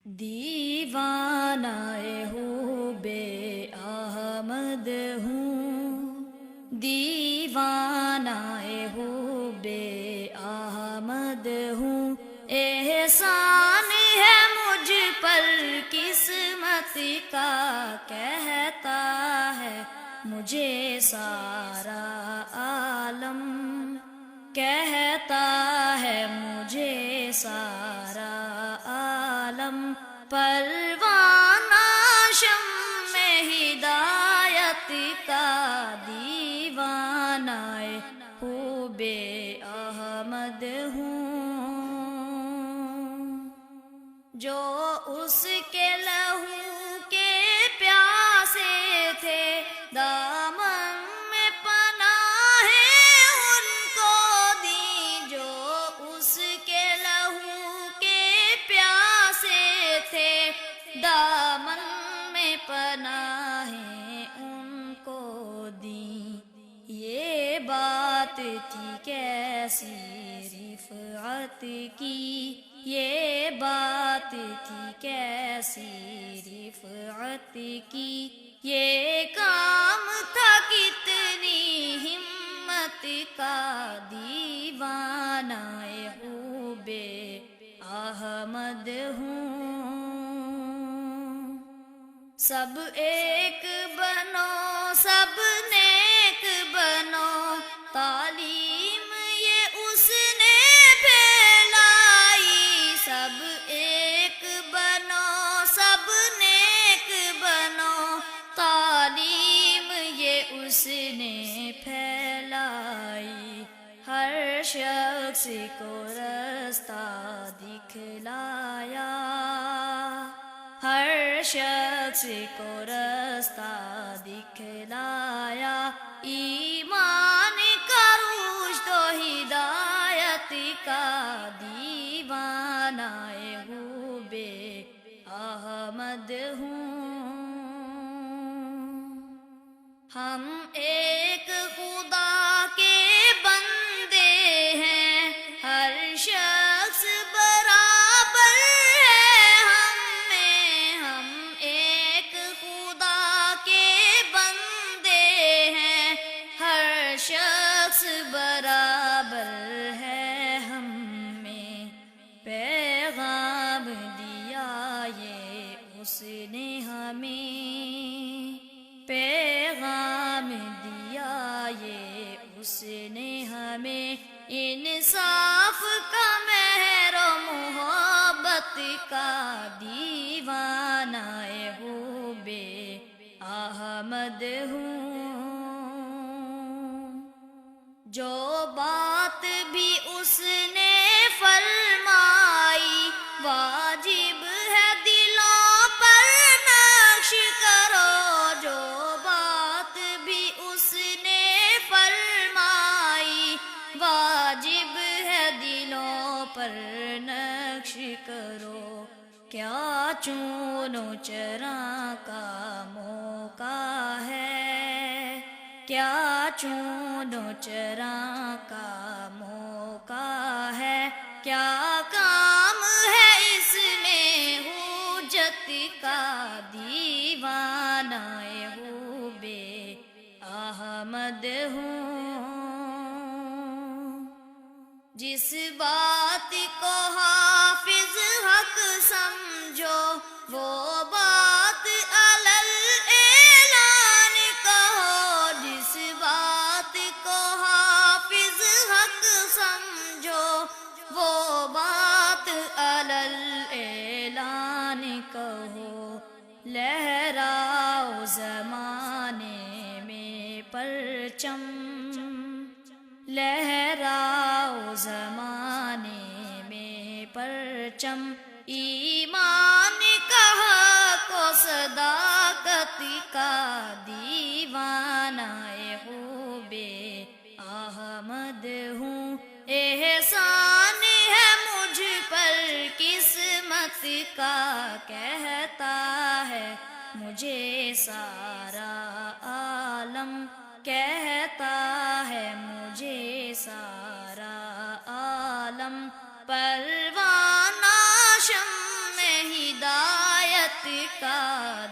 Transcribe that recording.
دیوانہ ہو بے احمد ہوں، دیوانہ ہو بے احمد ہوں، احسان ہے مجھ پر قسمت کا، کہتا ہے مجھے سارا عالم، کہتا ہے مجھے سارا عالم، پروانہ شمع ہدایت کا، دیوانہ خوب احمد ہوں، جو اس کے لہو کے پیاسے تھے، دامن میں پناہ ان کو دی، جو اس کے لہو کے پیاسے تھے، دامن میں پناہ ان کو دی، یہ بات تھی کیسی رفعت کی، یہ بات تھی کیسی رفعت کی، یہ کام تھا کتنی ہمت کا، دیوانہ خوب احمد ہوں، سب ایک بنو سب نیک بنو، تعلیم یہ اس نے پھیلائی، سب ایک بنو سب نیک بنو، تعلیم یہ اس نے پھیلائی، ہر شخص کو رستہ دکھلایا، ہر شخص کو رستہ دکھلایا، ایمان کا رشد و ہدایت کا، دیوانہ خوب احمد ہوں، ہم ایک خدا کے بندے ہیں، ہر شخص برابر ہے ہم میں، ہم ایک خدا کے بندے ہیں، ہر شخص برابر ہے ہم میں، پیغام دیا یہ اس نے ہمیں، پیغام دیا یہ اس نے ہمیں، انصاف کا مہر و محبت کا، دیوانہ خوب احمد ہوں، جو بات بھی اس نے فرمائی، واجب ہے دلوں پر نقش کرو، جو بات بھی اس نے فرمائی، واجب ہے دلوں پر نقش کرو، کیا چون و چرا کا موقع ہے، کیا چون و چرا کا موقع ہے، کیا کام ہے اس میں حجت کا، دیوانہ خوب احمد ہوں، جس بات کو حافظ حق سمجھو، وہ بات علل اعلان کہو، جس بات کو حافظ حق سمجھو، وہ بات علل اعلان کہو، لہراؤ زمانے میں پرچم، لہراؤ زمانے میں پرچم، ایمان کا حق و صداقت کا، دیوانہ خوب احمد ہوں، احسان ہے مجھ پر قسمت کا، کہتا ہے مجھے سارا عالم، کہتا ہے مجھے سارا عالم، پروانہ شمع ہدایت کا